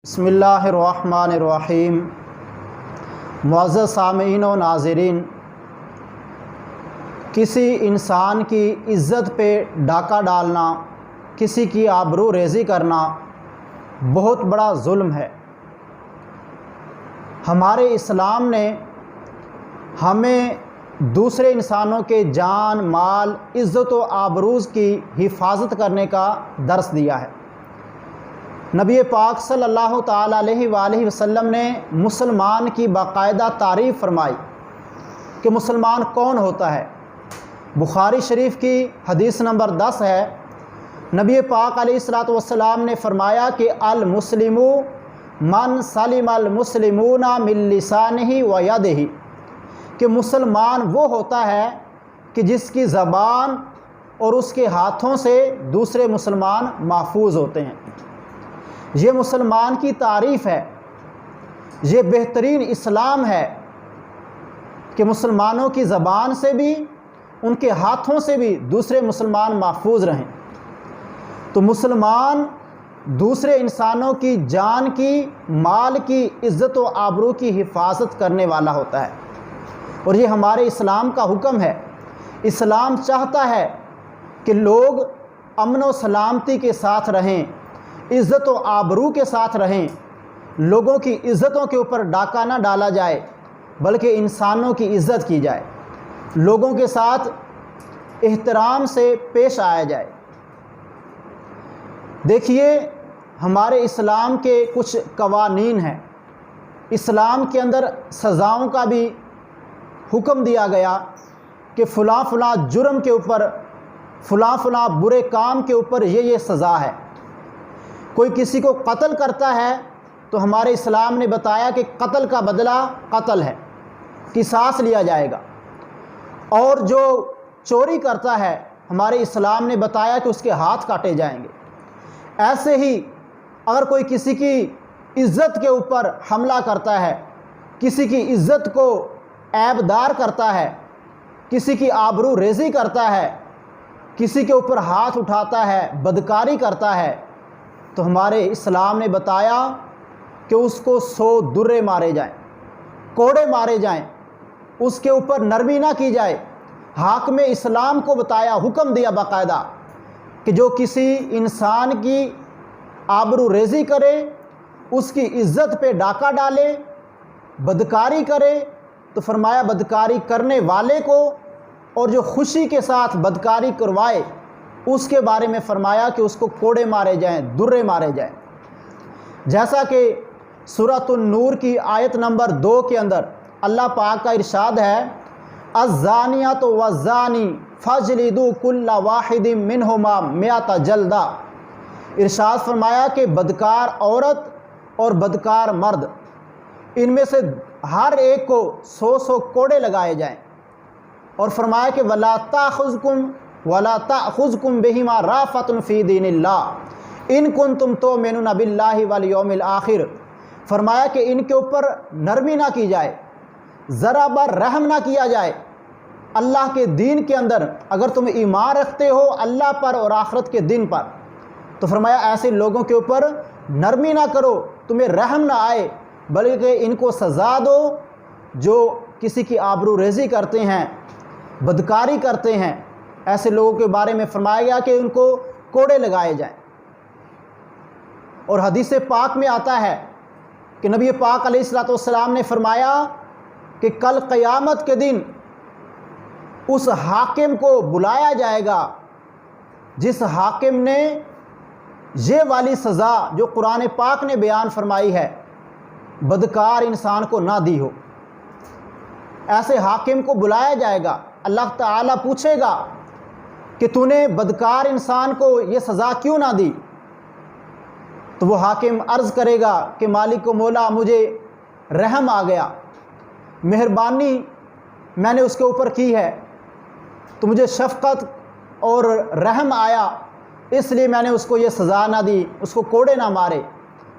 بسم اللہ الرحمن الرحیم۔ معزز سامعین و ناظرین، کسی انسان کی عزت پہ ڈاکہ ڈالنا، کسی کی آبرو ریزی کرنا بہت بڑا ظلم ہے۔ ہمارے اسلام نے ہمیں دوسرے انسانوں کے جان، مال، عزت و آبروز کی حفاظت کرنے کا درس دیا ہے۔ نبی پاک صلی اللہ تعالیٰ علیہ وآلہ وسلم نے مسلمان کی باقاعدہ تعریف فرمائی کہ مسلمان کون ہوتا ہے۔ بخاری شریف کی حدیث نمبر 10 ہے۔ نبی پاک علیہ الصلوۃ والسلام نے فرمایا کہ المسلم من سلم المسلمون من لسانہ و یدہ، کہ مسلمان وہ ہوتا ہے کہ جس کی زبان اور اس کے ہاتھوں سے دوسرے مسلمان محفوظ ہوتے ہیں۔ یہ مسلمان کی تعریف ہے، یہ بہترین اسلام ہے کہ مسلمانوں کی زبان سے بھی، ان کے ہاتھوں سے بھی دوسرے مسلمان محفوظ رہیں۔ تو مسلمان دوسرے انسانوں کی جان کی، مال کی، عزت و آبرو کی حفاظت کرنے والا ہوتا ہے، اور یہ ہمارے اسلام کا حکم ہے۔ اسلام چاہتا ہے کہ لوگ امن و سلامتی کے ساتھ رہیں، عزت و آبرو کے ساتھ رہیں، لوگوں کی عزتوں کے اوپر ڈاکہ نہ ڈالا جائے بلکہ انسانوں کی عزت کی جائے، لوگوں کے ساتھ احترام سے پیش آیا جائے۔ دیکھیے، ہمارے اسلام کے کچھ قوانین ہیں۔ اسلام کے اندر سزاؤں کا بھی حکم دیا گیا کہ فلاں فلاں جرم کے اوپر، فلاں فلاں برے کام کے اوپر یہ سزا ہے۔ کوئی کسی کو قتل کرتا ہے تو ہمارے اسلام نے بتایا کہ قتل کا بدلہ قتل ہے، قصاص لیا جائے گا۔ اور جو چوری کرتا ہے، ہمارے اسلام نے بتایا کہ اس کے ہاتھ کاٹے جائیں گے۔ ایسے ہی اگر کوئی کسی کی عزت کے اوپر حملہ کرتا ہے، کسی کی عزت کو عیب دار کرتا ہے، کسی کی آبرو ریزی کرتا ہے، کسی کے اوپر ہاتھ اٹھاتا ہے، بدکاری کرتا ہے، تو ہمارے اسلام نے بتایا کہ اس کو 100 درے مارے جائیں، کوڑے مارے جائیں، اس کے اوپر نرمی نہ کی جائے۔ حاکم اسلام کو بتایا، حکم دیا باقاعدہ کہ جو کسی انسان کی آبرو ریزی کرے، اس کی عزت پہ ڈاکہ ڈالے، بدکاری کرے، تو فرمایا بدکاری کرنے والے کو اور جو خوشی کے ساتھ بدکاری کروائے اس کے بارے میں فرمایا کہ اس کو کوڑے مارے جائیں، درے مارے جائیں۔ جیسا کہ سورۃ النور کی آیت نمبر 2 کے اندر اللہ پاک کا ارشاد ہے، الزانیۃ والزانی فاجلدوا کل واحد منہما 100 جلدہ۔ ارشاد فرمایا کہ بدکار عورت اور بدکار مرد، ان میں سے ہر ایک کو 100 کوڑے لگائے جائیں، اور فرمایا کہ وَلَا تَأْخُذْكُمْ بِهِمَا رَأْفَةٌ فِي دِينِ اللَّهِ إِن كُنتُمْ تُؤْمِنُونَ بِاللَّهِ وَالْيَوْمِ الْآخِرِ۔ فرمایا کہ ان کے اوپر نرمی نہ کی جائے، ذرا بر رحم نہ کیا جائے اللہ کے دین کے اندر۔ اگر تم ایمان رکھتے ہو اللہ پر اور آخرت کے دن پر، تو فرمایا ایسے لوگوں کے اوپر نرمی نہ کرو، تمہیں رحم نہ آئے، بلکہ ان کو سزا دو جو کسی کی آبرو ریزی کرتے ہیں، بدکاری کرتے ہیں۔ ایسے لوگوں کے بارے میں فرمایا گیا کہ ان کو کوڑے لگائے جائیں۔ اور حدیث پاک میں آتا ہے کہ نبی پاک علیہ الصلوۃ والسلام نے فرمایا کہ کل قیامت کے دن اس حاکم کو بلایا جائے گا جس حاکم نے یہ والی سزا جو قرآن پاک نے بیان فرمائی ہے بدکار انسان کو نہ دی ہو۔ ایسے حاکم کو بلایا جائے گا، اللہ تعالیٰ پوچھے گا کہ تو نے بدکار انسان کو یہ سزا کیوں نہ دی؟ تو وہ حاکم عرض کرے گا کہ مالک و مولا، مجھے رحم آ گیا، مہربانی میں نے اس کے اوپر کی ہے، تو مجھے شفقت اور رحم آیا، اس لیے میں نے اس کو یہ سزا نہ دی، اس کو کوڑے نہ مارے۔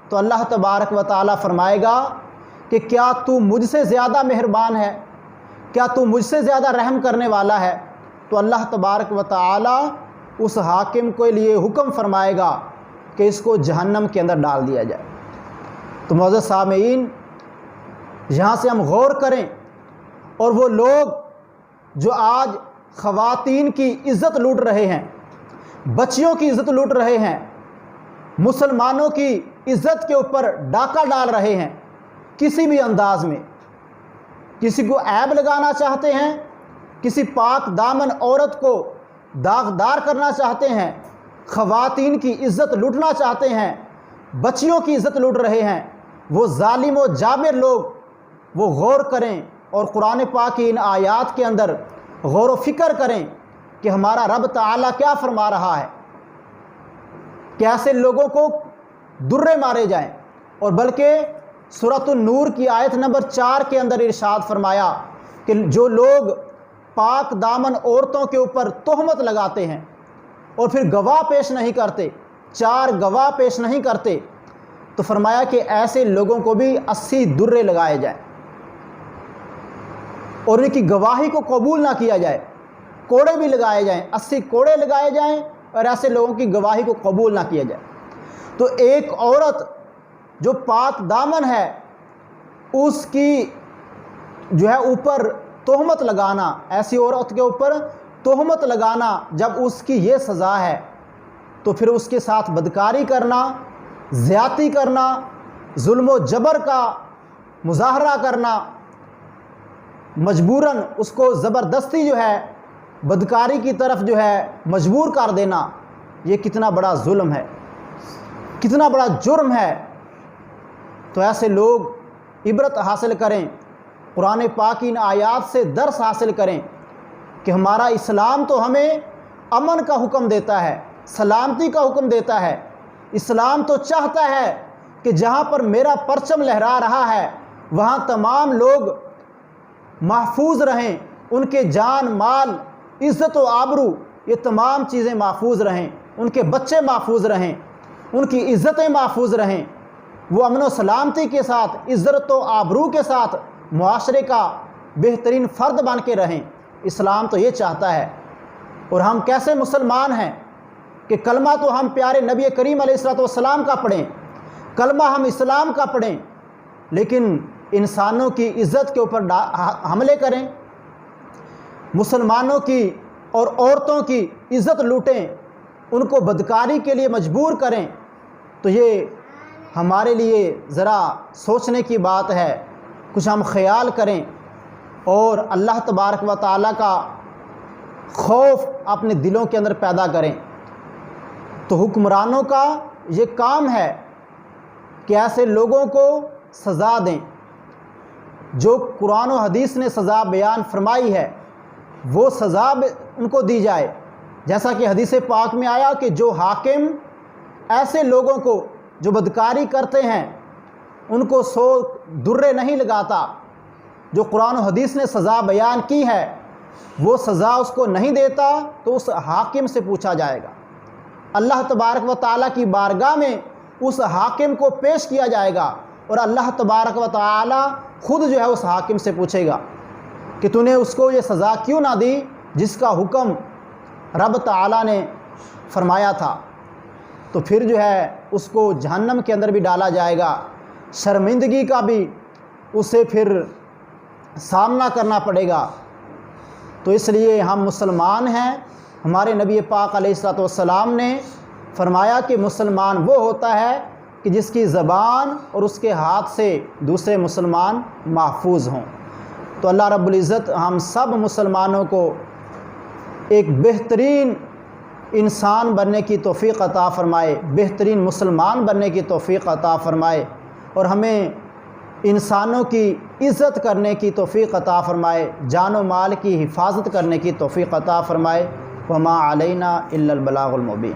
تو اللہ تبارک و تعالیٰ فرمائے گا کہ کیا تو مجھ سے زیادہ مہربان ہے؟ کیا تو مجھ سے زیادہ رحم کرنے والا ہے؟ تو اللہ تبارک و تعالیٰ اس حاکم کے لیے حکم فرمائے گا کہ اس کو جہنم کے اندر ڈال دیا جائے۔ تو معزز سامعین، یہاں سے ہم غور کریں، اور وہ لوگ جو آج خواتین کی عزت لوٹ رہے ہیں، بچیوں کی عزت لوٹ رہے ہیں، مسلمانوں کی عزت کے اوپر ڈاکہ ڈال رہے ہیں، کسی بھی انداز میں کسی کو عیب لگانا چاہتے ہیں، کسی پاک دامن عورت کو داغدار کرنا چاہتے ہیں، خواتین کی عزت لوٹنا چاہتے ہیں، بچیوں کی عزت لوٹ رہے ہیں، وہ ظالم و جابر لوگ وہ غور کریں اور قرآن پاک کی ان آیات کے اندر غور و فکر کریں کہ ہمارا رب تعالیٰ کیا فرما رہا ہے، کیسے لوگوں کو درے مارے جائیں۔ اور بلکہ سورۃ النور کی آیت نمبر 4 کے اندر ارشاد فرمایا کہ جو لوگ پاک دامن عورتوں کے اوپر تہمت لگاتے ہیں اور پھر گواہ پیش نہیں کرتے، 4 گواہ پیش نہیں کرتے، تو فرمایا کہ ایسے لوگوں کو بھی 80 درے لگائے جائیں اور ان کی گواہی کو قبول نہ کیا جائے، کوڑے بھی لگائے جائیں، 80 کوڑے لگائے جائیں اور ایسے لوگوں کی گواہی کو قبول نہ کیا جائے۔ تو ایک عورت جو پاک دامن ہے، اس کی جو ہے اوپر تہمت لگانا، ایسی عورت کے اوپر تہمت لگانا، جب اس کی یہ سزا ہے تو پھر اس کے ساتھ بدکاری کرنا، زیادتی کرنا، ظلم و جبر کا مظاہرہ کرنا، مجبوراً اس کو زبردستی جو ہے بدکاری کی طرف جو ہے مجبور کر دینا، یہ کتنا بڑا ظلم ہے، کتنا بڑا جرم ہے۔ تو ایسے لوگ عبرت حاصل کریں، قرآن پاک کی ان آیات سے درس حاصل کریں کہ ہمارا اسلام تو ہمیں امن کا حکم دیتا ہے، سلامتی کا حکم دیتا ہے۔ اسلام تو چاہتا ہے کہ جہاں پر میرا پرچم لہرا رہا ہے وہاں تمام لوگ محفوظ رہیں، ان کے جان مال عزت و آبرو یہ تمام چیزیں محفوظ رہیں، ان کے بچے محفوظ رہیں، ان کی عزتیں محفوظ رہیں، وہ امن و سلامتی کے ساتھ عزت و آبرو کے ساتھ معاشرے کا بہترین فرد بن کے رہیں۔ اسلام تو یہ چاہتا ہے۔ اور ہم کیسے مسلمان ہیں کہ کلمہ تو ہم پیارے نبی کریم علیہ السلام کا پڑھیں، کلمہ ہم اسلام کا پڑھیں، لیکن انسانوں کی عزت کے اوپر حملے کریں، مسلمانوں کی اور عورتوں کی عزت لوٹیں، ان کو بدکاری کے لیے مجبور کریں، تو یہ ہمارے لیے ذرا سوچنے کی بات ہے۔ کچھ ہم خیال کریں اور اللہ تبارک و تعالیٰ کا خوف اپنے دلوں کے اندر پیدا کریں۔ تو حکمرانوں کا یہ کام ہے کہ ایسے لوگوں کو سزا دیں، جو قرآن و حدیث نے سزا بیان فرمائی ہے وہ سزا ان کو دی جائے۔ جیسا کہ حدیث پاک میں آیا کہ جو حاکم ایسے لوگوں کو جو بدکاری کرتے ہیں ان کو 100 درے نہیں لگاتا، جو قرآن و حدیث نے سزا بیان کی ہے وہ سزا اس کو نہیں دیتا، تو اس حاکم سے پوچھا جائے گا، اللہ تبارک و تعالیٰ کی بارگاہ میں اس حاکم کو پیش کیا جائے گا، اور اللہ تبارک و تعالیٰ خود جو ہے اس حاکم سے پوچھے گا کہ تو نے اس کو یہ سزا کیوں نہ دی جس کا حکم رب تعالیٰ نے فرمایا تھا۔ تو پھر جو ہے اس کو جہنم کے اندر بھی ڈالا جائے گا، شرمندگی کا بھی اسے پھر سامنا کرنا پڑے گا۔ تو اس لیے ہم مسلمان ہیں، ہمارے نبی پاک علیہ السلام نے فرمایا کہ مسلمان وہ ہوتا ہے کہ جس کی زبان اور اس کے ہاتھ سے دوسرے مسلمان محفوظ ہوں۔ تو اللہ رب العزت ہم سب مسلمانوں کو ایک بہترین انسان بننے کی توفیق عطا فرمائے، بہترین مسلمان بننے کی توفیق عطا فرمائے، اور ہمیں انسانوں کی عزت کرنے کی توفیق عطا فرمائے، جان و مال کی حفاظت کرنے کی توفیق عطا فرمائے۔ وما علینا الا البلاغ المبین۔